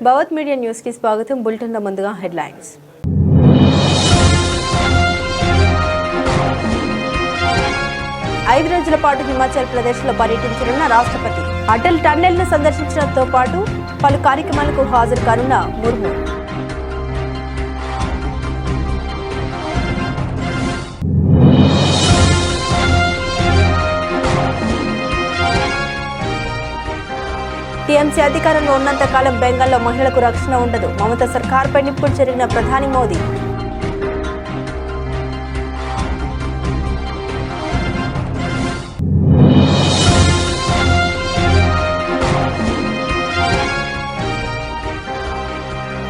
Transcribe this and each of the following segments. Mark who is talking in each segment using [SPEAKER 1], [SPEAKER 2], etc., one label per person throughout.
[SPEAKER 1] భవత్ media news కి స్వాగతం. Bulletin లో ముందుగా హెడ్లైన్స్. ఐదు రోజుల పాటు హిమాచల్ ప్రదేశ్ లో పర్యటించనున్న రాష్ట్రపతి అటల్ టన్నెల్ ను సందర్శించడంతో పాటు పలు కార్యక్రమాలకు హాజరు కానున్న ముర్ము. టీఎంసీ అధికారంలో ఉన్నంత కాలం బెంగాల్లో మహిళలకు రక్షణ ఉండదు. మమతా సర్కార్పై నిప్పుడు జరిగిన ప్రధాని మోదీ.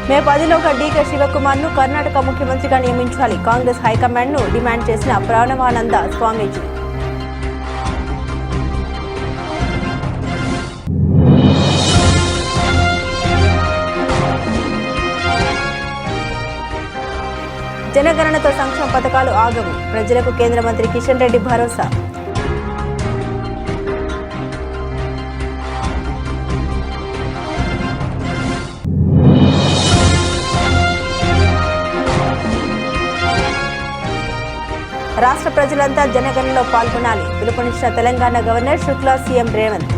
[SPEAKER 1] మే 10లోగా డీకే శివకుమార్ ను కర్ణాటక ముఖ్యమంత్రిగా నియమించాలి. కాంగ్రెస్ హైకమాండ్ ను డిమాండ్ చేసిన ప్రణవానంద స్వామీజీ. జనగణనతో సంక్షేమ పథకాలు ఆగవు. ప్రజలకు కేంద్ర మంత్రి కిషన్ రెడ్డి భరోసా. రాష్ట్ర ప్రజలంతా జనగణనలో పాల్గొనాలి. పిలుపునిచ్చిన తెలంగాణ గవర్నర్ శుక్లా సీఎం రేవంత్.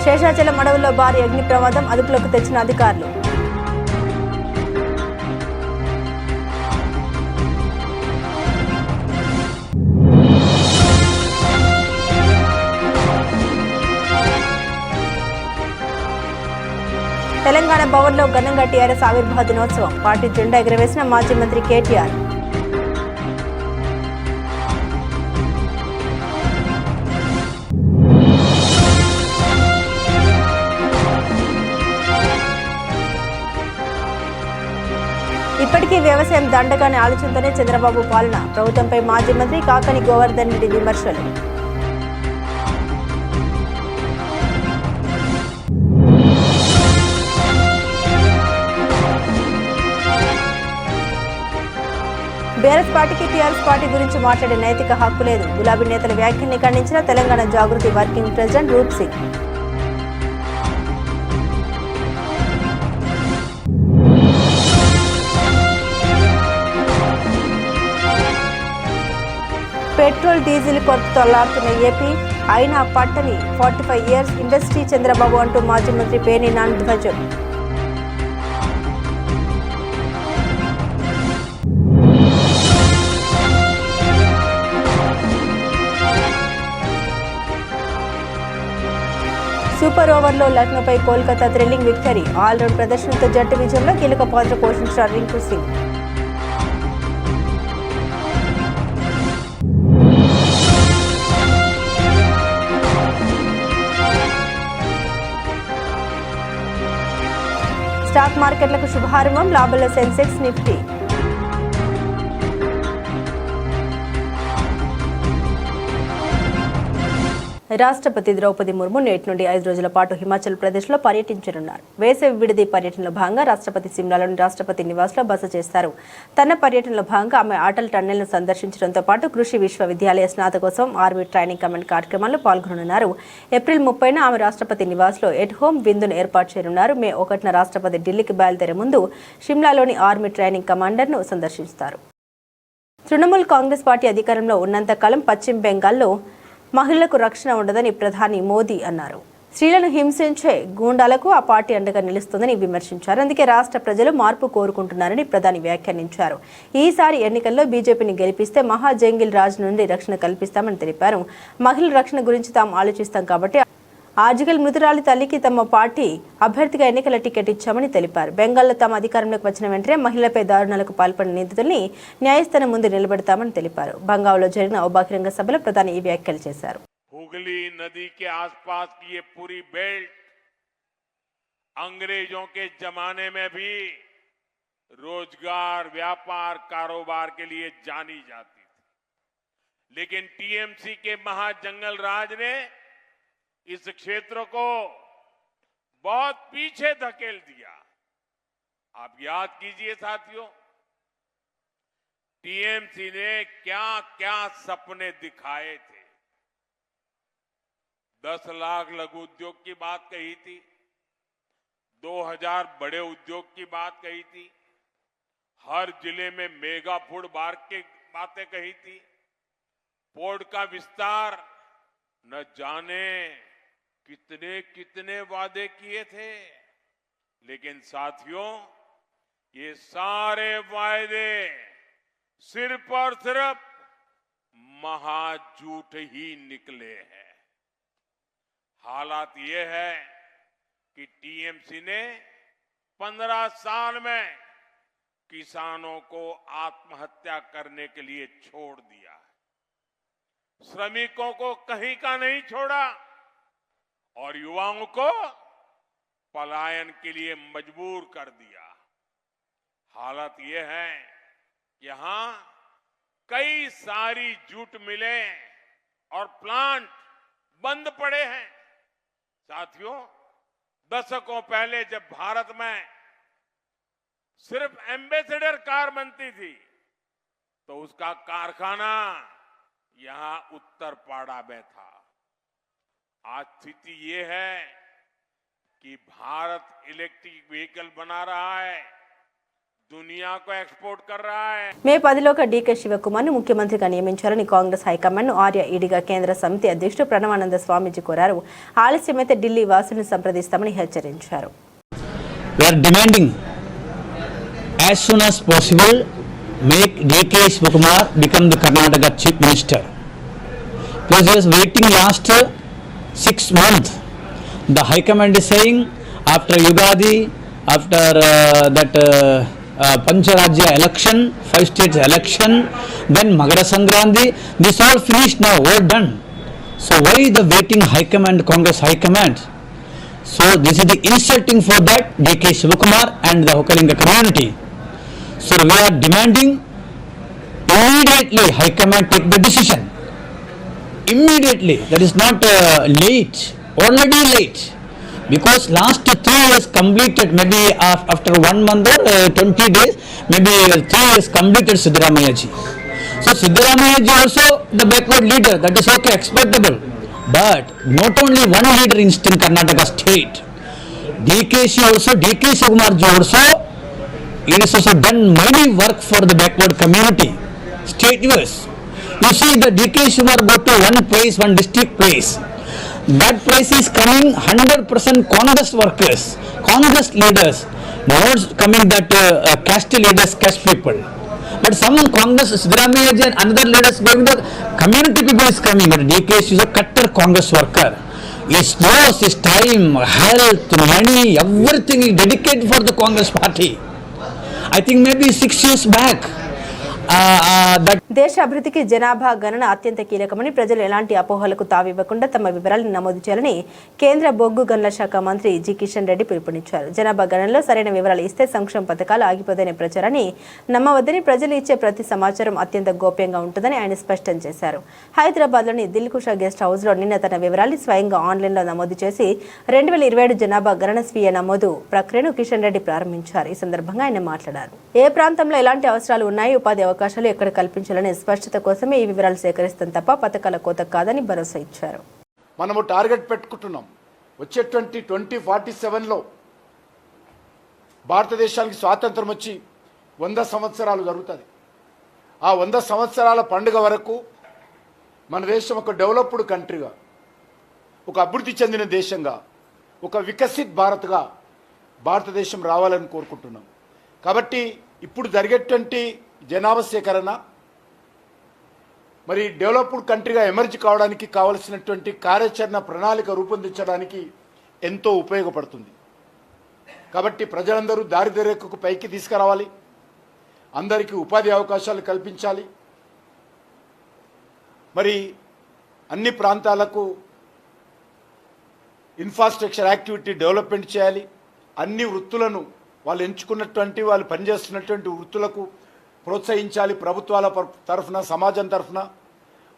[SPEAKER 1] శేషాచలం అడవుల్లో భారీ అగ్ని ప్రమాదం, అదుపులోకి తెచ్చిన అధికారులు. తెలంగాణ భవన్లో ఘనంగా టీఆర్ఎస్ ఆవిర్భావ దినోత్సవం. పార్టీ జెండా ఎగురవేసిన మాజీ మంత్రి కేటీఆర్. ఇప్పటికీ వ్యవసాయం దండగానే ఆలోచనతోనే చంద్రబాబు పాలన. ప్రభుత్వంపై మాజీ మంత్రి కాకని గోవర్ధన్ రెడ్డి విమర్శలు. బీఆర్ఎస్ పార్టీకి టీఆర్ఎస్ పార్టీ గురించి మాట్లాడే నైతిక హక్కు లేదు. గులాబీ నేతల వ్యాఖ్యల్ని ఖండించిన తెలంగాణ జాగృతి వర్కింగ్ ప్రెసిడెంట్ రూప్ సింగ్. పెట్రోల్ డీజిల్ కొరతతో అల్లాడుతున్న ఏపీ, అయినా పట్టని 45 ఇయర్స్ ఇండస్ట్రీ చంద్రబాబు అంటూ మాజీ మంత్రి పేర్ని నాని ధ్వజం. సూపర్ ఓవర్లో లక్నోపై కోల్కతా థ్రిల్లింగ్ విక్టరీ. ఆల్రౌండ్ ప్రదర్శనతో జట్టు విజయంలో కీలక పాత్ర పోషించిన రింకు సింగ్. స్టాక్ మార్కెట్లకు శుభారంభం. లాభాల్లో సెన్సెక్స్, నిఫ్టీ. రాష్ట్రపతి ద్రౌపది ముర్ము నేటి నుండి 5 రోజుల పాటు హిమాచల్ ప్రదేశ్లో పర్యటించనున్నారు. వేసవి విడిది పర్యటనలో భాగంగా రాష్ట్రపతి సిమ్లాలోని రాష్ట్రపతి నివాస్లో బస చేస్తారు. తన పర్యటనలో భాగంగా ఆమె అటల్ టన్నెల్ను సందర్శించడంతో పాటు కృషి విశ్వవిద్యాలయ స్నాతకోత్సవం ఆర్మీ ట్రైనింగ్ కమాండ్ కార్యక్రమాల్లో పాల్గొననున్నారు. ఏప్రిల్ 30న ఆమె రాష్ట్రపతి నివాస్లో ఎట్ హోమ్ విందును ఏర్పాటు చేయనున్నారు. మే 1న రాష్ట్రపతి ఢిల్లీకి బయలుదేరే ముందు షిమ్లాలోని ఆర్మీ ట్రైనింగ్ కమాండర్ను సందర్శిస్తారు. తృణమూల్ కాంగ్రెస్ పార్టీ అధికారంలో ఉన్నంతకాలం పశ్చిమ బెంగాల్లో మహిళలకు రక్షణ ఉండదని ప్రధాని మోదీ అన్నారు. స్త్రీలను హింసించే గూండాలకు ఆ పార్టీ అండగా నిలుస్తుందని విమర్శించారు. అందుకే రాష్ట్ర ప్రజలు మార్పు కోరుకుంటున్నారని ప్రధాని వ్యాఖ్యానించారు. ఈసారి ఎన్నికల్లో బీజేపీని గెలిపిస్తే మహాజంగిల్ రాజ్ నుండి రక్షణ కల్పిస్తామని తెలిపారు. మహిళల రక్షణ గురించి తాము ఆలోచిస్తాం కాబట్టి ఆర్జికల్ మృతురాలి తల్లికి తమ పార్టీ అభ్యర్థిగా ఎన్నికల టికెట్ ఇచ్చామని తెలిపారు. బెంగాల్లో తమ అధికారంలోకి వచ్చిన వెంటనే మహిళలపై దారుణాలకు పాల్పడిన నిందితుల్ని న్యాయస్థానం ముందు నిలబెడతామని తెలిపారు. బంగాల్లో జరిగిన ఓ బహిరంగ సభలో ప్రధాని ఈ వ్యాఖ్యలు చేశారు.
[SPEAKER 2] हुगली नदी के आसपास की ये पूरी बेल्ट अंग्रेजों के जमाने में भी रोजगार, व्यापार, कारोबार के लिए जानी जाती थी, लेकिन टीएमसी के महाजंगल राज ने इस क्षेत्र को बहुत पीछे धकेल दिया। आप याद कीजिए साथियों, टीएमसी ने क्या क्या सपने दिखाए थे। 10 लाख लघु उद्योग की बात कही थी, 2000 बड़े उद्योग की बात कही थी, हर जिले में मेगा फूड पार्क की बातें कही थी, पोर्ट का विस्तार, न जाने कितने कितने वादे किए थे। लेकिन साथियों, ये सारे वायदे सिर्फ और सिर्फ महाझूठ ही निकले हैं। हालात ये है कि टीएमसी ने 15 साल में किसानों को आत्महत्या करने के लिए छोड़ दिया, श्रमिकों को कहीं का नहीं छोड़ा और युवाओं को पलायन के लिए मजबूर कर दिया। हालत यह है कि यहां कई सारी जूट मिलें और प्लांट बंद पड़े हैं। साथियों, दशकों पहले जब भारत में सिर्फ एम्बेसडर कार बनती थी तो उसका कारखाना यहां उत्तरपाड़ा में था। आज स्थिति ये है कि भारत इलेक्ट्रिक व्हीकल बना रहा है, दुनिया को एक्सपोर्ट कर रहा है।
[SPEAKER 1] మే 10లోగా డీకే శివకుమార్ను ముఖ్యమంత్రిగా నియమించాలని కాంగ్రెస్ హైకమాండ్ను ఆర్య ఈడీగా కేంద్ర సమితి అధ్యక్షుడు ప్రణవానంద స్వామీజీ కోరారు. ఆలస్యమైతే ఢిల్లీ వాసులను సంప్రదిస్తామని హెచ్చరించారు.
[SPEAKER 3] We are demanding as soon as possible make DK Shivakumar become the Karnataka Chief Minister. Because he was waiting last 6 months. The High Command is saying after Yugadi, after that Pancharajya election, 5 states election, then Magara Sankranti, this all finished now, all done. So why the waiting High Command, Congress High Command? So this is the insulting for that DK Shivakumar and the Hokalinga community. So we are demanding immediately High Command take the decision. Immediately, that is not late, already late. Because last 3 years completed, maybe after 1 month or 20 days, maybe 3 years completed Siddaramaiah ji. So Siddaramaiah ji also the backward leader, that is okay, expectable. But not only one leader in Eastern Karnataka state, DK Shivakumar ji also, it is also done mighty work for the backward community, state-wise. You see the DK Shivakumar go to one place, one district place. That place is coming 100% Congress workers, Congress leaders, not coming that caste leaders, caste people. But some Congress, Siddaramaiah ji and another leaders going, the community people is coming. But DK is a cutter Congress worker. His loss, his time, health, money, everything is dedicated for the Congress party. I think maybe 6 years back.
[SPEAKER 1] దేశ అభివృద్ధికి జనాభా గణన అత్యంత కీలకమని ప్రజలు ఎలాంటి అపోహలకు తావివ్వకుండా తమ వివరాలను నమోదు చేయాలని కేంద్ర బొగ్గు గనుల శాఖ మంత్రి జి కిషన్ రెడ్డి పిలుపునిచ్చారు. జనాభా గణనలో సరైన వివరాలు ఇస్తే సంక్షేమ పథకాలు ఆగిపోదనే ప్రచారాన్ని నమ్మవద్దని, ప్రజలు ఇచ్చే ప్రతి సమాచారం అత్యంత గోప్యంగా ఉంటుందని ఆయన స్పష్టం చేశారు. హైదరాబాద్లోని దిల్కుష గెస్ట్ హౌస్లో నిన్న తన వివరాన్ని స్వయంగా ఆన్లైన్లో నమోదు చేసి 2027 జనాభా గణన స్వీయ నమోదు ప్రక్రియను కిషన్ రెడ్డి ప్రారంభించారు. ఈ సందర్భంగా ఆయన మాట్లాడారు. ఏ ప్రాంతంలో ఎలాంటి అవసరాలు ఉన్నాయి, ఉపాధి అవకాశాలు ఎక్కడ కల్పించాలనే స్పష్టత కోసమే ఈ వివరాలు సేకరిస్తాం తప్ప పథకాల కోత కాదని భరోసా ఇచ్చారు.
[SPEAKER 4] మనము టార్గెట్ పెట్టుకుంటున్నాం, వచ్చే 2047లో భారతదేశానికి స్వాతంత్రం వచ్చి 100 సంవత్సరాలు జరుగుతుంది. ఆ 100 సంవత్సరాల పండుగ వరకు మన దేశం ఒక డెవలప్డ్ కంట్రీగా, ఒక అభివృద్ధి చెందిన దేశంగా, ఒక వికసిత్ భారత్గా భారతదేశం రావాలని కోరుకుంటున్నాం. కాబట్టి ఇప్పుడు జరిగేటువంటి జనాభా సేకరణ మరి డెవలప్డ్ కంట్రీగా ఎమర్జ్ కావడానికి కావలసినటువంటి కార్యాచరణ ప్రణాళిక రూపొందించడానికి ఎంతో ఉపయోగపడుతుంది. కాబట్టి ప్రజలందరూ దారిద్ర్యరేఖకు పైకి తీసుకురావాలి, అందరికీ ఉపాధి అవకాశాలు కల్పించాలి, మరి అన్ని ప్రాంతాలకు ఇన్ఫ్రాస్ట్రక్చర్ యాక్టివిటీ డెవలప్మెంట్ చేయాలి, అన్ని వృత్తులను వాళ్ళు ఎంచుకున్నటువంటి వాళ్ళు పనిచేస్తున్నటువంటి వృత్తులకు ప్రోత్సహించాలి. ప్రభుత్వాల తరఫున, సమాజం తరఫున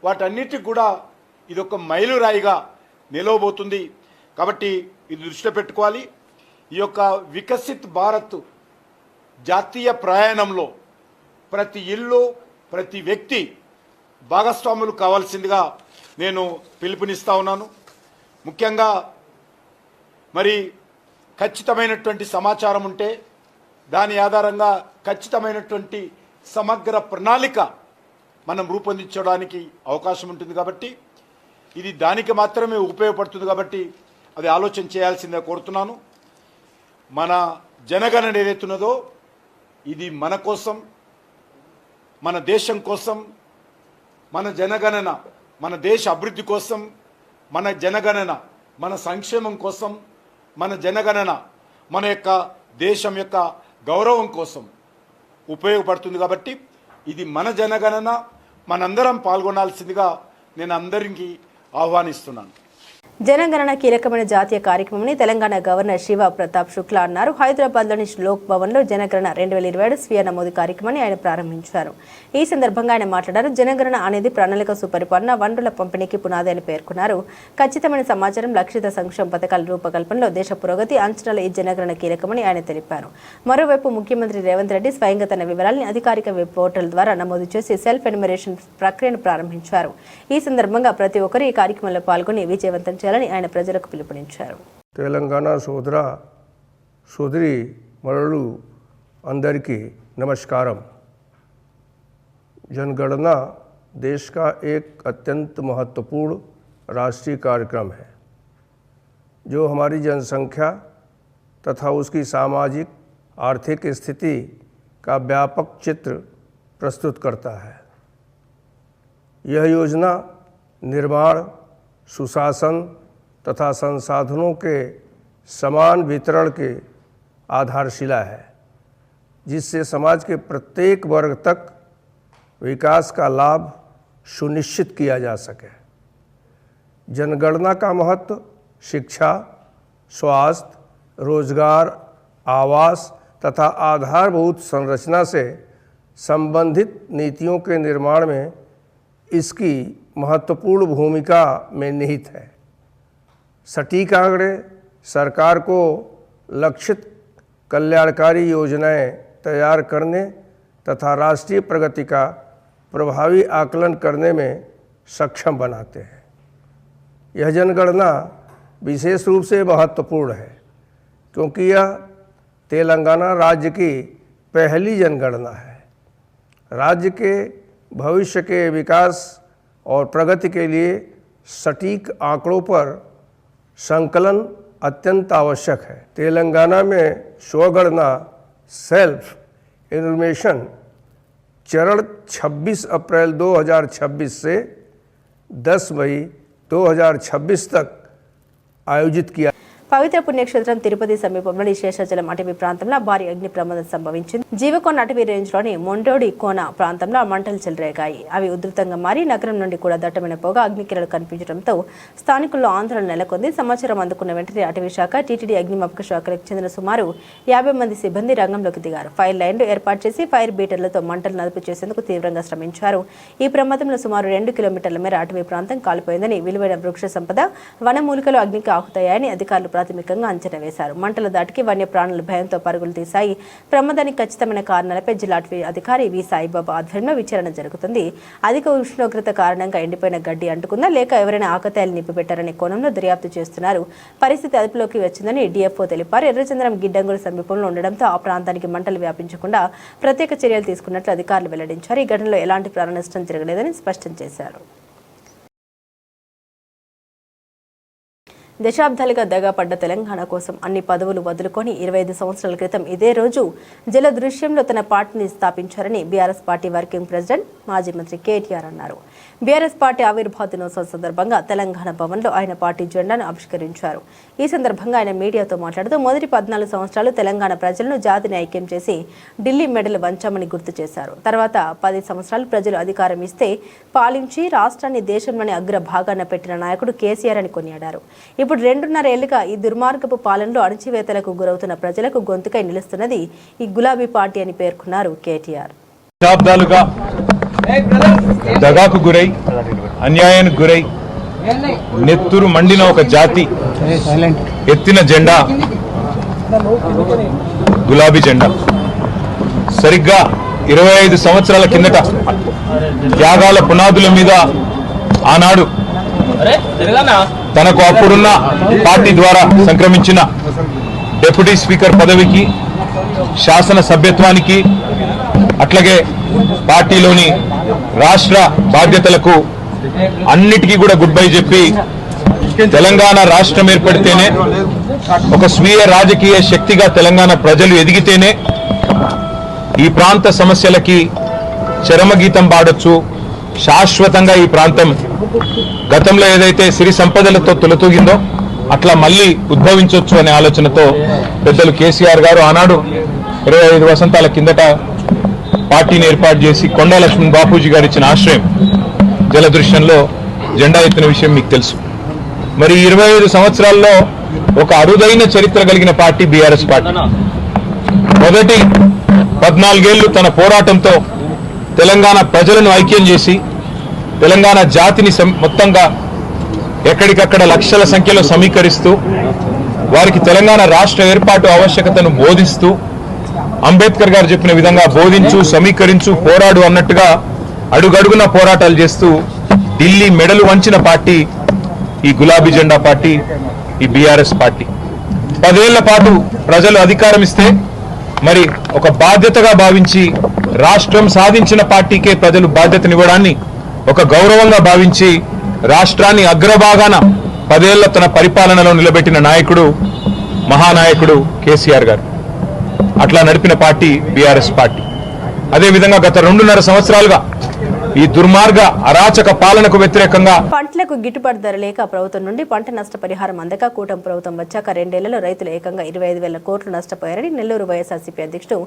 [SPEAKER 4] వాటన్నిటికి కూడా ఇది ఒక మైలురాయిగా నిలవబోతుంది. కాబట్టి ఇది దృష్టిలో పెట్టుకోవాలి. ఈ యొక్క వికసిత్ భారత్ జాతీయ ప్రయాణంలో ప్రతి ఇల్లు ప్రతి వ్యక్తి భాగస్వాములు కావాల్సిందిగా నేను పిలుపునిస్తా ఉన్నాను. ముఖ్యంగా మరి ఖచ్చితమైనటువంటి సమాచారం ఉంటే దాని ఆధారంగా ఖచ్చితమైనటువంటి సమగ్ర ప్రణాళిక మనం రూపొందించడానికి అవకాశం ఉంటుంది. కాబట్టి ఇది దానికి మాత్రమే ఉపయోగపడుతుంది. కాబట్టి అది ఆలోచన చేయాల్సిందే కోరుతున్నాను. మన జనగణన ఏదైతున్నదో ఇది మన కోసం, మన దేశం కోసం, మన జనగణన మన దేశ అభివృద్ధి కోసం, మన జనగణన మన సంక్షేమం కోసం, మన జనగణన మన యొక్క దేశం యొక్క గౌరవం కోసం ఉపయోగపడుతుంది. కాబట్టి ఇది మన జనగణన, మనందరం పాల్గొనాల్సిందిగా నేను అందరికీ ఆహ్వానిస్తున్నాను.
[SPEAKER 1] జనగణన కీలకమైన జాతీయ కార్యక్రమని తెలంగాణ గవర్నర్ శివ ప్రతాప్ శుక్లా అన్నారు. హైదరాబాద్లోని లోక్ భవన్లో జనగణన 2027 స్వీయ నమోదు కార్యక్రమాన్ని ఆయన ప్రారంభించారు. ఈ సందర్భంగా ఆయన మాట్లాడారు. జనగణన అనేది ప్రణాళిక సుపరిపాలన, వనరుల పంపిణీకి పునాది అని పేర్కొన్నారు. ఖచ్చితమైన సమాచారం, లక్షిత సంక్షేమ పథకాల రూపకల్పనలో దేశ పురోగతి అంచనాల ఈ జనగణన కీలకమని ఆయన తెలిపారు. మరోవైపు ముఖ్యమంత్రి రేవంత్ రెడ్డి స్వయంగా తన వివరాలను అధికారిక వెబ్ పోర్టల్ ద్వారా నమోదు చేసి సెల్ఫ్ ఎన్యుమరేషన్ ప్రక్రియను ప్రారంభించారు. ఈ సందర్భంగా ప్రతి ఒక్కరూ ఈ కార్యక్రమంలో పాల్గొని విజయవంతం చేయాలని ఆయన ప్రజలకు పిలుపునిచ్చారు.
[SPEAKER 5] తెలంగాణ సోదరి మరలు అందరికీ नमस्कारम। जनगणना देश का एक अत्यंत महत्वपूर्ण राष्ट्रीय कार्यक्रम है जो हमारी जनसंख्या तथा उसकी सामाजिक आर्थिक स्थिति का व्यापक चित्र प्रस्तुत करता है। यह योजना निर्माण, सुशासन तथा संसाधनों के समान वितरण के आधारशिला है, जिससे समाज के प्रत्येक वर्ग तक विकास का लाभ सुनिश्चित किया जा सके। जनगणना का महत्व शिक्षा, स्वास्थ्य, रोजगार, आवास तथा आधारभूत संरचना से संबंधित नीतियों के निर्माण में इसकी महत्वपूर्ण भूमिका में निहित है। सटीक आंकड़े सरकार को लक्षित कल्याणकारी योजनाएं तैयार करने तथा राष्ट्रीय प्रगति का प्रभावी आकलन करने में सक्षम बनाते हैं। यह जनगणना विशेष रूप से महत्वपूर्ण है क्योंकि यह तेलंगाना राज्य की पहली जनगणना है। राज्य के भविष्य के विकास और प्रगति के लिए सटीक आंकड़ों पर संकलन अत्यंत आवश्यक है। तेलंगाना में स्वगणना सेल्फ इन्फॉर्मेशन चरण 26 अप्रैल 2026 से 10 मई 2026 तक आयोजित किया।
[SPEAKER 1] పవిత్ర పుణ్యక్షేత్రం తిరుపతి సమీపంలోని శేషాచలం అటవీ ప్రాంతంలో భారీ అగ్ని ప్రమాదం సంభవించింది. జీవకోన అటవీ రేంజ్లోని మొండోడి కోన ప్రాంతంలో మంటలు చెలరేగాయి. అవి ఉధృతంగా మారి నగరం నుండి కూడా దట్టమైన పొగ, అగ్నికిరణాలు కనిపించడంతో స్థానికుల్లో ఆందోళన నెలకొంది. సమాచారం అందుకున్న వెంటనే అటవీ శాఖ, టీటీడీ అగ్నిమాపక శాఖలకు చెందిన సుమారు 50 మంది సిబ్బంది రంగంలోకి దిగారు. ఫైర్ లైన్లు ఏర్పాటు చేసి ఫైర్ బీటర్లతో మంటలు అదుపు చేసేందుకు తీవ్రంగా శ్రమించారు. ఈ ప్రమాదంలో సుమారు 2 కిలోమీటర్ల మేర అటవీ ప్రాంతం కాలిపోయిందని, విలువైన వృక్ష సంపద, వనమూలికలు అగ్నికి ఆహుతయ్యాయని అధికారులు ప్రాథమికంగా అంచనా వేశారు. మంటల దాటికి వన్యప్రాణుల భయంతో పరుగులు తీశాయి. ప్రమాదానికి ఖచ్చితమైన కారణాలపై జిల్లా అటవీ అధికారి వి సాయిబాబా ఆధ్వర్యంలో విచారణ జరుగుతుంది. అధిక ఉష్ణోగ్రత కారణంగా ఎండిపోయిన గడ్డి అంటుకుందా లేక ఎవరైనా ఆకతాయిలు నింపిపెట్టారనే కోణంలో దర్యాప్తు చేస్తున్నారు. పరిస్థితి అదుపులోకి వచ్చిందని డిఎఫ్ఓ తెలిపారు. ఎర్రచంద్రం గిడ్డంగుల సమీపంలో ఉండడంతో ఆ ప్రాంతానికి మంటలు వ్యాపించకుండా ప్రత్యేక చర్యలు తీసుకున్నట్లు అధికారులు వెల్లడించారు. ఈ ఘటనలో ఎలాంటి ప్రాణ నష్టం జరగలేదని స్పష్టం చేశారు. దశాబ్దాలుగా దగాపడ్డ తెలంగాణ కోసం అన్ని పదవులు వదులుకొని 25 సంవత్సరాల క్రితం ఇదే రోజు జల దృశ్యంలో తన పార్టీని స్థాపించారని బీఆర్ఎస్ పార్టీ వర్కింగ్ ప్రెసిడెంట్ మాజీ మంత్రి కేటీఆర్ అన్నారు. బీఆర్ఎస్ పార్టీ ఆవిర్భావ దినోత్సవం సందర్భంగా తెలంగాణ భవన్లో ఆయన పార్టీ జెండాను ఆవిష్కరించారు. ఈ సందర్భంగా ఆయన మీడియాతో మాట్లాడుతూ మొదటి 14 సంవత్సరాలు తెలంగాణ ప్రజలను జాతిని ఐక్యం చేసి ఢిల్లీ మెడలు వంచామని గుర్తు చేశారు. తర్వాత 10 సంవత్సరాలు ప్రజలు అధికారం ఇస్తే పాలించి రాష్ట్రాన్ని దేశంలోని అగ్ర భాగాన పెట్టిన నాయకుడు కేసీఆర్ అని కొనియాడారు. ఇప్పుడు 2.5 ఏళ్లుగా ఈ దుర్మార్గపు పాలనలో అణచివేతలకు గురవుతున్న ప్రజలకు గొంతుకై నిలుస్తున్నది ఈ గులాబీ పార్టీ అని పేర్కొన్నారు కేటీఆర్.
[SPEAKER 6] దశాబ్దాలుగా దగాకు గురై, అన్యాయానికి గురై నెత్తురు మండిన ఒక జాతి ఎత్తిన జెండా గులాబీ జెండా. సరిగ్గా 25 సంవత్సరాల కిందట త్యాగాల పునాదుల మీద ఆనాడు తనకు అప్పుడున్న పార్టీ ద్వారా సంక్రమించిన డిప్యూటీ స్పీకర్ పదవికి, శాసన సభ్యత్వానికి, అట్లాగే పార్టీలోని రాష్ట్ర బాధ్యతలకు అన్నిటికీ కూడా గుడ్ బై చెప్పి తెలంగాణ రాష్ట్రం ఏర్పడితేనే ఒక స్వీయ రాజకీయ శక్తిగా తెలంగాణ ప్రజలు ఎదిగితేనే ఈ ప్రాంత సమస్యలకి చరమగీతం పాడొచ్చు, శాశ్వతంగా ఈ ప్రాంతం గతంలో ఏదైతే సిరి సంపదలతో తొలతూగిందో అట్లా మళ్ళీ ఉద్భవించవచ్చు అనే ఆలోచనతో పెద్దలు కేసీఆర్ గారు ఆనాడు 25 వసంతాల కిందట పార్టీని ఏర్పాటు చేసి కొండా లక్ష్మణ్ బాపూజీ గారు ఇచ్చిన ఆశ్రయం జలదృశ్యంలో జెండా ఎత్తిన విషయం మీకు తెలుసు. మరి 25 సంవత్సరాల్లో ఒక అరుదైన చరిత్ర కలిగిన పార్టీ బీఆర్ఎస్ పార్టీ. మొదటి 14 ఏళ్లు తన పోరాటంతో తెలంగాణ ప్రజలను ఐక్యం చేసి తెలంగాణ జాతిని మొత్తంగా ఎక్కడికక్కడ లక్షల సంఖ్యలో సమీకరిస్తూ వారికి తెలంగాణ రాష్ట్ర ఏర్పాటు ఆవశ్యకతను బోధిస్తూ అంబేద్కర్ గారు చెప్పిన విధంగా బోధించు, సమీకరించు, పోరాడు అన్నట్టుగా అడుగడుగున పోరాటాలు చేస్తూ ఢిల్లీ మెడలు వంచిన పార్టీ ఈ గులాబీ జెండా పార్టీ, ఈ బీఆర్ఎస్ పార్టీ. 10 ఏళ్ల పాటు ప్రజలు అధికారం ఇస్తే మరి ఒక బాధ్యతగా భావించి రాష్ట్రం సాధించిన పార్టీకే ప్రజలు బాధ్యతనివ్వడాన్ని ఒక గౌరవంగా భావించి రాష్ట్రాన్ని అగ్రభాగాన 10 ఏళ్ల తన పరిపాలనలో నిలబెట్టిన నాయకుడు మహానాయకుడు కేసీఆర్ గారు. అట్లా నడిపిన పార్టీ బీఆర్ఎస్ పార్టీ. అదేవిధంగా గత 2.5 సంవత్సరాలుగా ఈ దుర్మార్గ అరాచక పాలనకు వ్యతిరేకంగా
[SPEAKER 1] పంటలకు గిట్టుబాటు ధర లేక ప్రభుత్వం నుండి పంట నష్టపరిహారం అందక కూటమి ప్రభుత్వం వచ్చాక 2 ఏళ్లలో రైతులు ఏకంగా 25,000 కోట్లు నష్టపోయారని నెల్లూరు వైఎస్ఆర్సీపీ అధ్యక్షుడు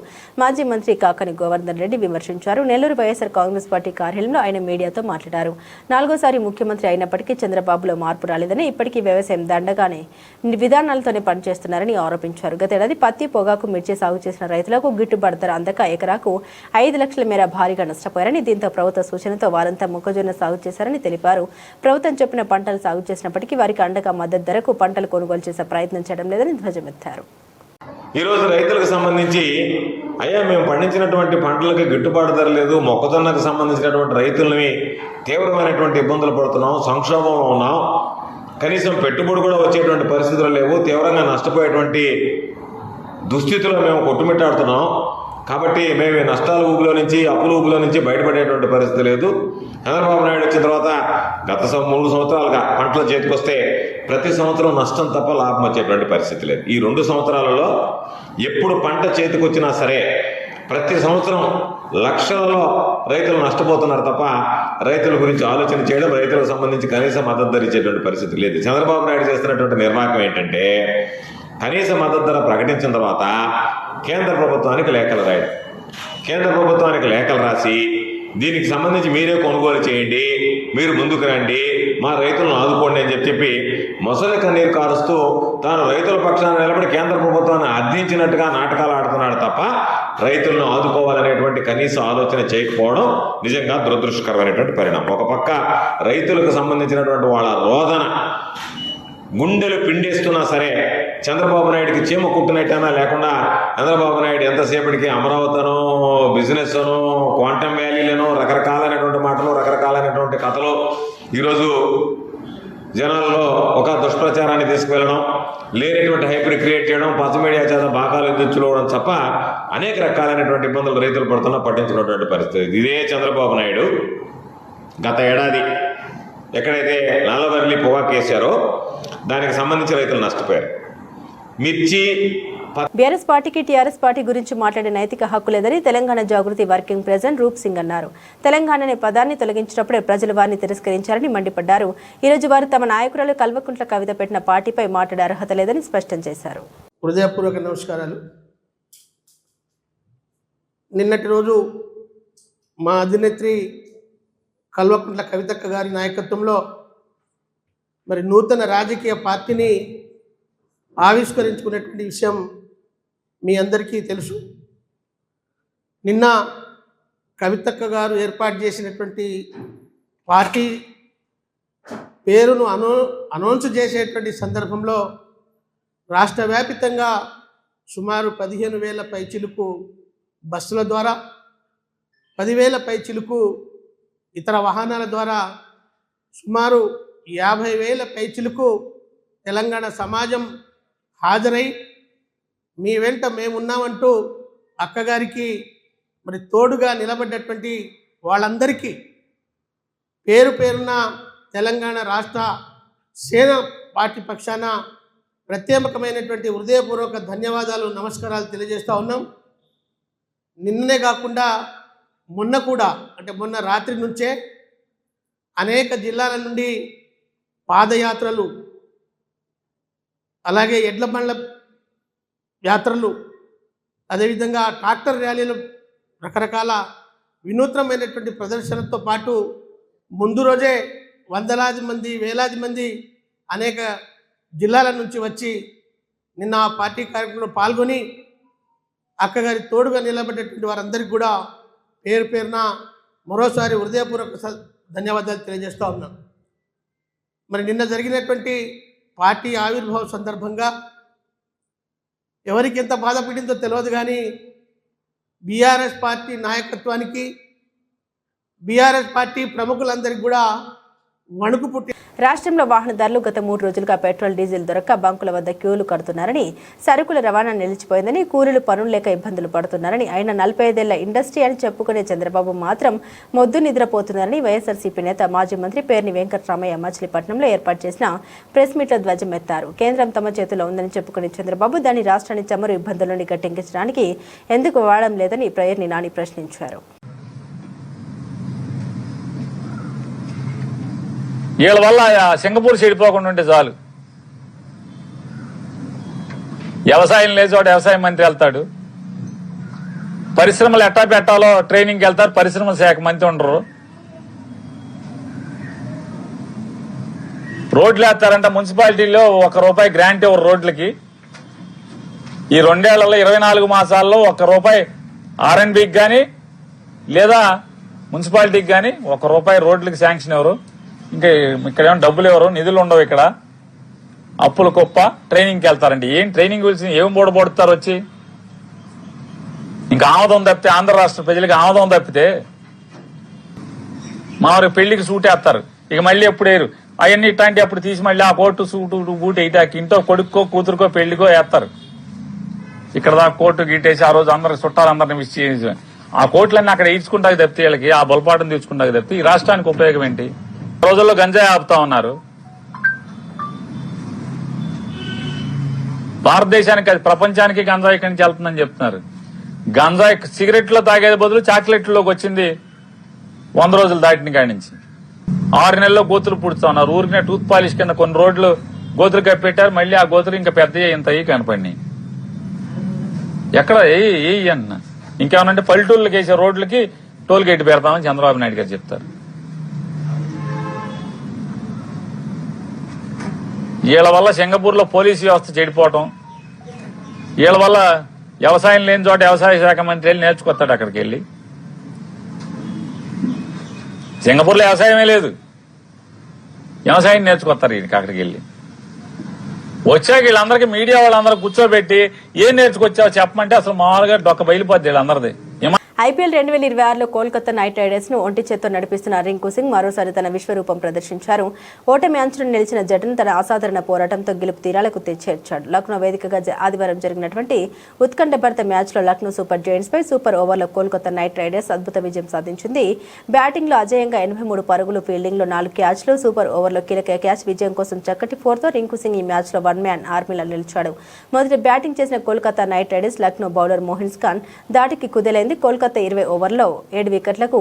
[SPEAKER 1] మాజీ మంత్రి కాకాని గోవర్ధన్ రెడ్డి విమర్శించారు. నెల్లూరు వైఎస్ఆర్ కాంగ్రెస్ పార్టీ కార్యాలయంలో ఆయన మీడియాతో మాట్లాడారు. 4వ ముఖ్యమంత్రి అయినప్పటికీ చంద్రబాబులో మార్పు రాలేదని, ఇప్పటికీ వ్యవసాయం దండగానే విధానాలతోనే పనిచేస్తున్నారని ఆరోపించారు. గతేడాది పత్తి, పొగాకు, మిర్చి సాగు చేసిన రైతులకు గిట్టుబాటు ధర అందక ఎకరాకు 5 లక్షల మేర భారీగా నష్టపోయారని, దీంతో ప్రభుత్వ సూచనతో వారంతా మొక్కజొన్న సాగు చేశారని తెలిపారు. ప్రభుత్వం చెప్పిన పంటలు సాగు చేసినప్పటికీ వారికి అండగా మద్దతు ధరకు పంటలు కొనుగోలు చేసే ప్రయత్నం చేయడం లేదని ధ్వజమెత్తారు.
[SPEAKER 7] ఈరోజు రైతులకు సంబంధించి అయ్యా మేము పండించినటువంటి పంటలకు గిట్టుబాటు ధర లేదు, మొక్కజొన్నకు సంబంధించినటువంటి రైతులని తీవ్రమైనటువంటి ఇబ్బందులు పడుతున్నాం, సంక్షోభంలో ఉన్నాం, కనీసం పెట్టుబడి కూడా వచ్చేటువంటి పరిస్థితులు లేవు, తీవ్రంగా నష్టపోయేటువంటి దుస్థితిలో మేము కొట్టుమిట్టాడుతున్నాం. కాబట్టి మేము నష్టాల ఊబిలో నుంచి, అప్పుల ఊబిలో నుంచి బయటపడేటువంటి పరిస్థితి లేదు. చంద్రబాబు నాయుడు వచ్చిన తర్వాత గత 3 సంవత్సరాలుగా పంటల చేతికొస్తే ప్రతి సంవత్సరం నష్టం తప్ప లాభం వచ్చేటువంటి పరిస్థితి లేదు. ఈ 2 సంవత్సరాలలో ఎప్పుడు పంట చేతికొచ్చినా సరే ప్రతి సంవత్సరం లక్షలలో రైతులు నష్టపోతున్నారు తప్ప రైతుల గురించి ఆలోచన చేయడం, రైతులకు సంబంధించి కనీస మద్దతు ధర ఇచ్చేటువంటి పరిస్థితి లేదు. చంద్రబాబు నాయుడు చేస్తున్నటువంటి నిర్వాహకం ఏంటంటే కనీస మద్దతు ధర ప్రకటించిన తర్వాత కేంద్ర ప్రభుత్వానికి లేఖలు రాయడం, కేంద్ర ప్రభుత్వానికి లేఖలు రాసి దీనికి సంబంధించి మీరే కొనుగోలు చేయండి, మీరు ముందుకు రండి, మా రైతులను ఆదుకోండి అని చెప్పి మొసలి కన్నీరు కారుస్తూ తాను రైతుల పక్షాన నిలబడి కేంద్ర ప్రభుత్వాన్ని అర్థించినట్టుగా నాటకాలు ఆడుతున్నాడు తప్ప రైతులను ఆదుకోవాలనేటువంటి కనీస ఆలోచన చేయకపోవడం నిజంగా దురదృష్టకరమైనటువంటి పరిణామం. ఒక పక్క రైతులకు సంబంధించినటువంటి వాళ్ళ రోదన గుండెలు పిండేస్తున్నా సరే చంద్రబాబు నాయుడికి చీమ కుట్టినట్టైనా లేకుండా చంద్రబాబు నాయుడు ఎంతసేపటికి అమరావతిను, బిజినెస్ అను, క్వాంటమ్ వ్యాలీలను, రకరకాలైనటువంటి మాటలు, రకరకాలైనటువంటి కథలు ఈరోజు జనాల్లో ఒక దుష్ప్రచారాన్ని తీసుకువెళ్ళడం, లేనటువంటి హైప్ క్రియేట్ చేయడం, పచ్చ మీడియా చేత భాగాలు ఎదుర్చుకోవడం తప్ప అనేక రకాలైనటువంటి ఇబ్బందులు రైతులు పడుతున్నా పట్టించుకున్నటువంటి పరిస్థితి. ఇదే చంద్రబాబు నాయుడు గత ఏడాది ఎక్కడైతే నల్లబర్లి పొగాకు వేశారో దానికి సంబంధించి రైతులు నష్టపోయారు. మిర్చి
[SPEAKER 1] బీఆర్ఎస్ పార్టీకి టీఆర్ఎస్ పార్టీ గురించి మాట్లాడే నైతిక హక్కు లేదని తెలంగాణ జాగృతి వర్కింగ్ ప్రెసిడెంట్ రూప్ సింగ్ అన్నారు. తెలంగాణ అనే పదాన్ని తొలగించినప్పుడే ప్రజలు వారిని తిరస్కరించారని మండిపడ్డారు. ఈ రోజు వారు తమ నాయకురాలు కల్వకుంట్ల కవిత పెట్టిన పార్టీపై మాట్లాడే అర్హత లేదని స్పష్టం చేశారు.
[SPEAKER 8] హృదయపూర్వక నమస్కారాలు. నిన్నటి రోజు మా అధినేత్రి కల్వకుంట్ల కవితక్క గారి నాయకత్వంలో మరి నూతన రాజకీయ పార్టీని ఆవిష్కరించుకునేటువంటి విషయం మీ అందరికీ తెలుసు. నిన్న కవితక్క గారు ఏర్పాటు చేసినటువంటి పార్టీ పేరును అనౌన్స్ చేసేటువంటి సందర్భంలో రాష్ట్ర వ్యాప్తంగా సుమారు 15,000 పైచిలుకు బస్సుల ద్వారా 10,000 పైచిలుకు ఇతర వాహనాల ద్వారా సుమారు 50,000 పైచిలుకు తెలంగాణ సమాజం హాజరై మీ వెంట మేమున్నామంటూ అక్కగారికి మరి తోడుగా నిలబడ్డటువంటి వాళ్ళందరికీ పేరు పేరున తెలంగాణ రాష్ట్ర సేన పార్టీ పక్షాన ప్రత్యేకమైనటువంటి హృదయపూర్వక ధన్యవాదాలు, నమస్కారాలు తెలియజేస్తూ ఉన్నాం. నిన్ననే కాకుండా మొన్న కూడా, అంటే మొన్న రాత్రి నుంచే అనేక జిల్లాల నుండి పాదయాత్రలు, అలాగే ఎడ్ల బండ్ల యాత్రలు, అదేవిధంగా ట్రాక్టర్ ర్యాలీలు, రకరకాల వినూత్నమైనటువంటి ప్రదర్శనతో పాటు ముందు రోజే వందలాది మంది, వేలాది మంది అనేక జిల్లాల నుంచి వచ్చి నిన్న ఆ పార్టీ కార్యక్రమంలో పాల్గొని అక్కగారి తోడుగా నిలబడేటువంటి వారందరికీ కూడా పేరు పేరున మరోసారి హృదయపూర్వక ధన్యవాదాలు తెలియజేస్తూ ఉన్నాను. మరి నిన్న జరిగినటువంటి పార్టీ ఆవిర్భావ సందర్భంగా ఎవరికి ఎంత బాధపడిందో తెలియదు, కానీ బీఆర్ఎస్ పార్టీ నాయకత్వానికి, బీఆర్ఎస్ పార్టీ ప్రముఖులందరికీ కూడా వణుకు పుట్టి.
[SPEAKER 1] రాష్ట్రంలో వాహనదారులు గత 3 రోజులుగా పెట్రోల్, డీజిల్ దొరక్క బంకుల వద్ద క్యూలు కడుతున్నారని, సరుకుల రవాణా నిలిచిపోయిందని, కూలీలు పనులు లేక ఇబ్బందులు పడుతున్నారని, అయినా 45 ఏళ్ల ఇండస్ట్రీ అని చెప్పుకునే చంద్రబాబు మాత్రం మొద్దు నిద్రపోతున్నారని వైఎస్ఆర్సీపీ నేత మాజీ మంత్రి పేర్ని వెంకటరామయ్య మచిలీపట్నంలో ఏర్పాటు చేసిన ప్రెస్ మీట్లో ధ్వజమెత్తారు. కేంద్రం తమ చేతిలో ఉందని చెప్పుకునే చంద్రబాబు దాని రాష్ట్రాన్ని చమురు ఇబ్బందుల నుండి గట్టెక్కించడానికి ఎందుకు వాడడం లేదని పేర్ని నాని ప్రశ్నించారు.
[SPEAKER 9] వీళ్ళ వల్ల సింగపూర్ చెడిపోకుండా ఉంటే చాలు. వ్యవసాయం లేదు చోట వ్యవసాయ మంత్రి వెళ్తాడు, పరిశ్రమలు ఎట్టా పెట్టాలో ట్రైనింగ్కి వెళ్తారు, పరిశ్రమల శాఖ మంత్రి ఉండరు. రోడ్లు వేస్తారంట, మున్సిపాలిటీలో ₹1 గ్రాంట్ ఇవ్వరు రోడ్లకి. ఈ 2 ఏళ్లలో 24 మాసాల్లో ₹1 R&Bకి కానీ లేదా మున్సిపాలిటీకి కానీ ₹1 రోడ్లకి శాంక్షన్ ఇవ్వరు. ఇంకా ఇక్కడ ఏమో డబ్బులు ఎవరు, నిధులు ఉండవు. ఇక్కడ అప్పుల కుప్ప. ట్రైనింగ్కి వెళ్తారండి. ఏం ట్రైనింగ్ గురించి ఏం బోడబోడుతారు వచ్చి? ఇంకా ఆమోదం తప్పితే, ఆంధ్ర రాష్ట్ర ప్రజలకు ఆమోదం తప్పితే మామూలుగా పెళ్లికి సూట్ వేస్తారు, ఇక మళ్ళీ ఎప్పుడు వేయరు. అవన్నీ ఇట్లాంటి అప్పుడు తీసి మళ్ళీ ఆ కోర్టు సూటు బూట్ వేయటానికి ఇంట్లో కొడుక్కో కూతురుకో పెళ్లికో వేస్తారు. ఇక్కడ దాకా కోర్టు గీటేసి ఆ రోజు అందరికి చుట్టాలందరినీ మిస్ చేసి ఆ కోర్టులన్నీ అక్కడ ఈడ్చుకుంటాకి తప్పితే, వీళ్ళకి ఆ బొలపాటను తీర్చుకుంటాకి తప్పితే ఈ రాష్ట్రానికి ఉపయోగం ఏంటి? రోజుల్లో గంజాయి ఆపుతా ఉన్నారు. భారతదేశానికి, అది ప్రపంచానికి గంజాయి ఇక్కడి నుంచి వెళ్తుందని చెప్తున్నారు. గంజాయి సిగరెట్లో తాగేది బదులు చాక్లెట్లోకి వచ్చింది 100 రోజులు దాటిన కాడి నుంచి. 6 నెలల్లో గోతులు పుడుతా ఉన్నారు. ఊరికే టూత్ పాలిష్ కింద కొన్ని రోడ్లు గోతులు కప్పెట్టారు, మళ్ళీ ఆ గోతులు ఇంకా పెద్ద ఇంత కనపడినాయి. ఎక్కడ ఏ అన్న ఇంకేమనంటే పల్లెటూళ్ళకి వేసే రోడ్లకి టోల్ గేట్ పెడతామని చంద్రబాబు నాయుడు గారు చెప్తారు. వీళ్ళ వల్ల సింగపూర్లో పోలీసు వ్యవస్థ చెడిపోవటం, వీళ్ళ వల్ల వ్యవసాయం లేని చోట వ్యవసాయ శాఖ మంత్రి వెళ్ళి నేర్చుకొస్తాడు. అక్కడికి వెళ్ళి సింగపూర్లో వ్యవసాయమే లేదు, వ్యవసాయం నేర్చుకొస్తారు ఈయనకి. అక్కడికి వెళ్ళి వచ్చాక వీళ్ళందరికీ మీడియా వాళ్ళందరూ కూర్చోబెట్టి ఏం నేర్చుకొచ్చావో చెప్పమంటే అసలు మామూలుగా డొక్క బయలుపోద్ది వీళ్ళందరిది.
[SPEAKER 1] ఐపీఎల్ 2026లో కోల్కతా నైట్ రైడర్స్ ను ఒంటి చేత్తో నడిపిస్తున్న రింకు సింగ్ మరోసారి తన విశ్వరూపం ప్రదర్శించారు. ఓటమి అంచున నిలిచిన జట్టును తన అసాధారణ పోరాటంతో గెలుపు తీరాలకు చేర్చాడు. లక్నో వేదికగా ఆదివారం జరిగినటువంటి ఉత్కంఠభరిత మ్యాచ్లో లక్నో సూపర్ జైంట్స్ పై సూపర్ ఓవర్లో కోల్కతా నైట్ రైడర్స్ అద్భుత విజయం సాధించింది. బ్యాటింగ్ లో అజేయంగా 83 పరుగులు, ఫీల్డింగ్ లో 4 క్యాచ్లు, సూపర్ ఓవర్లో కీలక క్యాచ్ విజయం కోసం చక్కటి 4తో రింకు సింగ్ ఈ మ్యాచ్ లో 1 మ్యాన్ ఆర్మీలో నిలిచాడు. మొదటి బ్యాటింగ్ చేసిన Kolkata Knight Riders Lucknow bowler మోహిన్ ఖాన్ దాటికి కుదేలైంది. కోల్కతా 20 ఓవర్లలో 7 వికెట్లకు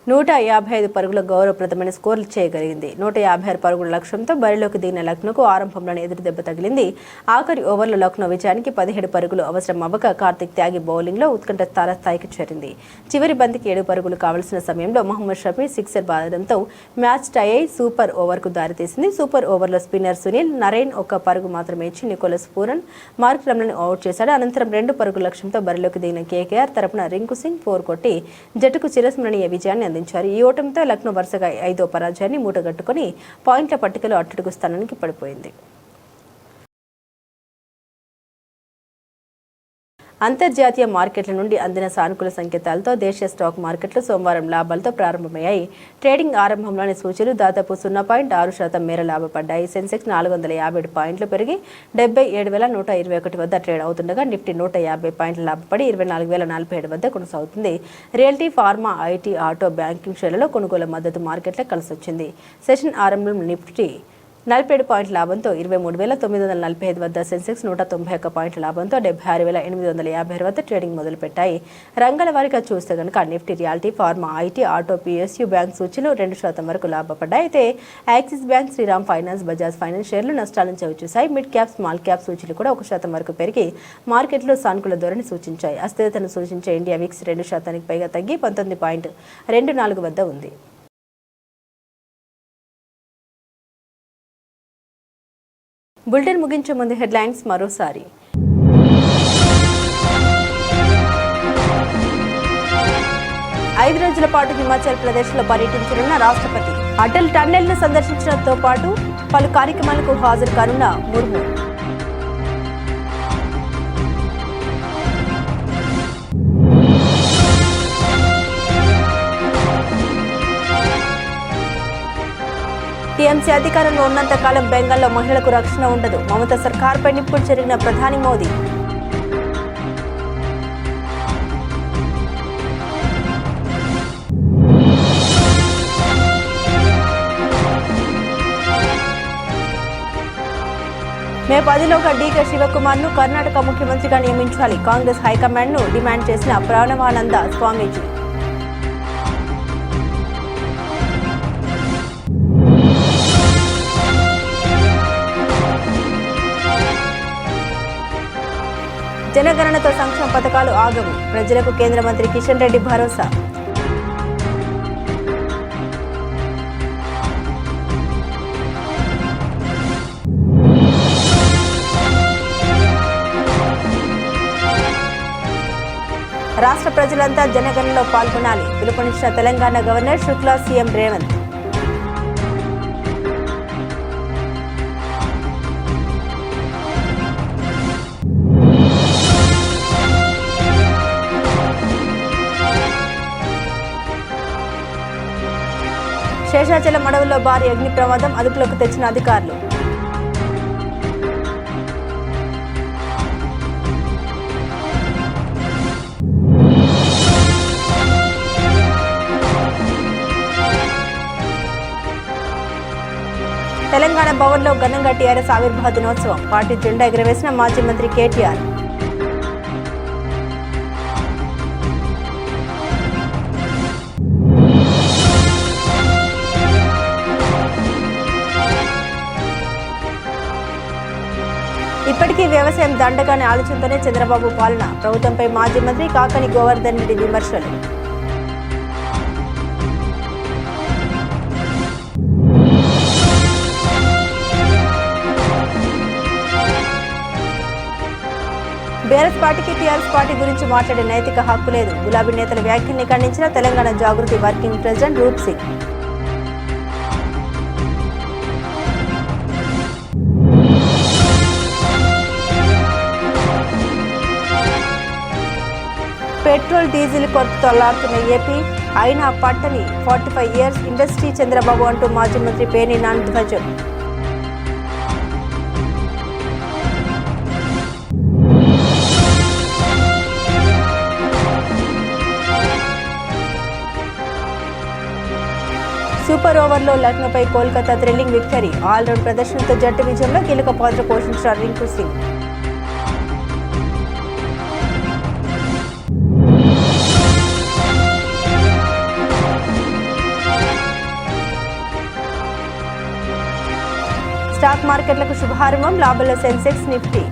[SPEAKER 1] 155 పరుగుల గౌరవప్రదమైన స్కోర్లు చేయగలిగింది. 156 పరుగుల లక్ష్యంతో బరిలోకి దిగిన లక్నోకు ఆరంభంలోనే ఎదురు దెబ్బ తగిలింది. ఆఖరి ఓవర్లో లక్నో విజయానికి 17 పరుగులు అవసరం అవ్వక కార్తిక్ త్యాగి బౌలింగ్లో ఉత్కంఠ తారస్థాయికి చేరింది. చివరి బంతికి 7 పరుగులు కావాల్సిన సమయంలో మహమ్మద్ షమీ సిక్సర్ బాదడంతో మ్యాచ్ టై అయి సూపర్ ఓవర్కు దారితీసింది. సూపర్ ఓవర్లో స్పిన్నర్ సునీల్ నరైన్ 1 పరుగు మాత్రమే ఇచ్చి నికోలస్ పూరన్, మార్క్ రమ్లను అవుట్ చేశాడు. అనంతరం 2 పరుగుల లక్ష్యంతో బరిలోకి దిగిన కేకేఆర్ తరపున రింకు సింగ్ 4 కొట్టి జట్టుకు చిరస్మరణీయ విజయాన్ని అందించారు. ఈ ఓటమితో లక్నో వరుసగా 5వ పరాజయాన్ని మూటగట్టుకుని పాయింట్ల పట్టికలో అట్టడుగు స్థానానికి పడిపోయింది. అంతర్జాతీయ మార్కెట్ల నుండి అందిన సానుకూల సంకేతాలతో దేశీయ స్టాక్ మార్కెట్లు సోమవారం లాభాలతో ప్రారంభమయ్యాయి. ట్రేడింగ్ ఆరంభంలోని సూచీలు దాదాపు 0.6% మేర లాభపడ్డాయి. సెన్సెక్స్ 457 పాయింట్లు పెరిగి 77,121 వద్ద ట్రేడ్ అవుతుండగా నిఫ్టీ 150 పాయింట్లు లాభపడి 24,047 వద్ద కొనసాగుతుంది. Realty, pharma, IT, auto, banking షేర్లలో కొనుగోలు మద్దతు మార్కెట్లకు కలిసొచ్చింది. సెషన్ ఆరంభంలో నిఫ్టీ 47 పాయింట్ల లాభంతో 23,945 వద్ద, సెన్సెక్స్ 191 పాయింట్ల లాభంతో 76,856 వద్ద ట్రేడింగ్ మొదలుపెట్టాయి. రంగాల వారీగా చూస్తే కనుక Nifty realty, pharma, IT, auto, PSU bank సూచీలు 2% వరకు లాభపడ్డాయి. అయితే Axis bank, Shriram finance, Bajaj finance షేర్లు నష్టాలను చవిచూశాయి. మిడ్ క్యాప్, స్మాల్ క్యాప్ సూచీలు కూడా 1% వరకు పెరిగి మార్కెట్లో సానుకూల ధోరణి సూచించాయి. అస్థిరతను సూచించే ఇండియా విక్స్ 2% పైగా తగ్గి 19.24 వద్ద ఉంది. బులెటిన్ ముగించే ముందు హెడ్లైన్స్ మరోసారి. ఐదు రోజుల పాటు హిమాచల్ ప్రదేశ్లో పర్యటించనున్న రాష్ట్రపతి. అటల్ టన్నెల్ను సందర్శించడంతో పాటు పలు కార్యక్రమాలకు హాజరు కానున్న ముర్ము. టీఎంసీ అధికారంలో ఉన్నంత కాలం బెంగాల్లో మహిళలకు రక్షణ ఉండదు. మమతా సర్కార్పై నిప్పులు చెరిగిన ప్రధాని మోదీ. మే 10లోగా డీకే శివకుమార్ను కర్ణాటక ముఖ్యమంత్రిగా నియమించాలి. కాంగ్రెస్ హైకమాండ్ను డిమాండ్ చేసిన ప్రణవానంద స్వామీజీ. జనగణనతో సంక్షేమ పథకాలు ఆగవు. ప్రజలకు కేంద్ర మంత్రి కిషన్ రెడ్డి భరోసా. రాష్ట్ర ప్రజలంతా జనగణనలో పాల్గొనాలి. పిలుపునిచ్చిన తెలంగాణ గవర్నర్ శుక్లా, సీఎం రేవంత్. శేషాచలం అడవుల్లో భారీ అగ్ని ప్రమాదం, అదుపులోకి తెచ్చిన అధికారులు. తెలంగాణ భవన్లో ఘనంగా టీఆర్ఎస్ ఆవిర్భావ దినోత్సవం. పార్టీ జెండా ఎగురవేసిన మాజీ మంత్రి కేటీఆర్. ఇప్పటికీ వ్యవసాయం దండగానే ఆలోచనతోనే చంద్రబాబు పాలన. ప్రభుత్వంపై మాజీ మంత్రి కాకని గోవర్ధన్ రెడ్డి విమర్శలు. బీఆర్ఎస్ పార్టీకి టీఆర్ఎస్ పార్టీ గురించి మాట్లాడే నైతిక హక్కు లేదు. గులాబీ నేతల వ్యాఖ్యల్ని ఖండించిన తెలంగాణ జాగృతి వర్కింగ్ ప్రెసిడెంట్ రూప్ సింగ్. పెట్రోల్, డీజిల్ కొరతతో అల్లాడుతున్న ఏపీ, అయినా పట్టని 45 ఇయర్స్ ఇండస్ట్రీ చంద్రబాబు అంటూ మాజీ మంత్రి పేర్ని నాని ధ్వజం. సూపర్ ఓవర్లో లక్నోపై కోల్కతా థ్రిల్లింగ్ విక్టరీ. ఆల్రౌండ్ ప్రదర్శనతో జట్టు విజయంలో కీలక పాత్ర పోషించిన రింకు సింగ్. స్టాక్ మార్కెట్లకు శుభారంభం. లాభాల్లో సెన్సెక్స్, నిఫ్టీ.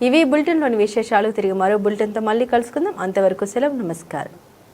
[SPEAKER 1] ఇవి బులెటిన్లోని విశేషాలు. తిరిగి మరో బులెటిన్తో మళ్ళీ కలుసుకుందాం. అంతవరకు సెలవు. నమస్కారం.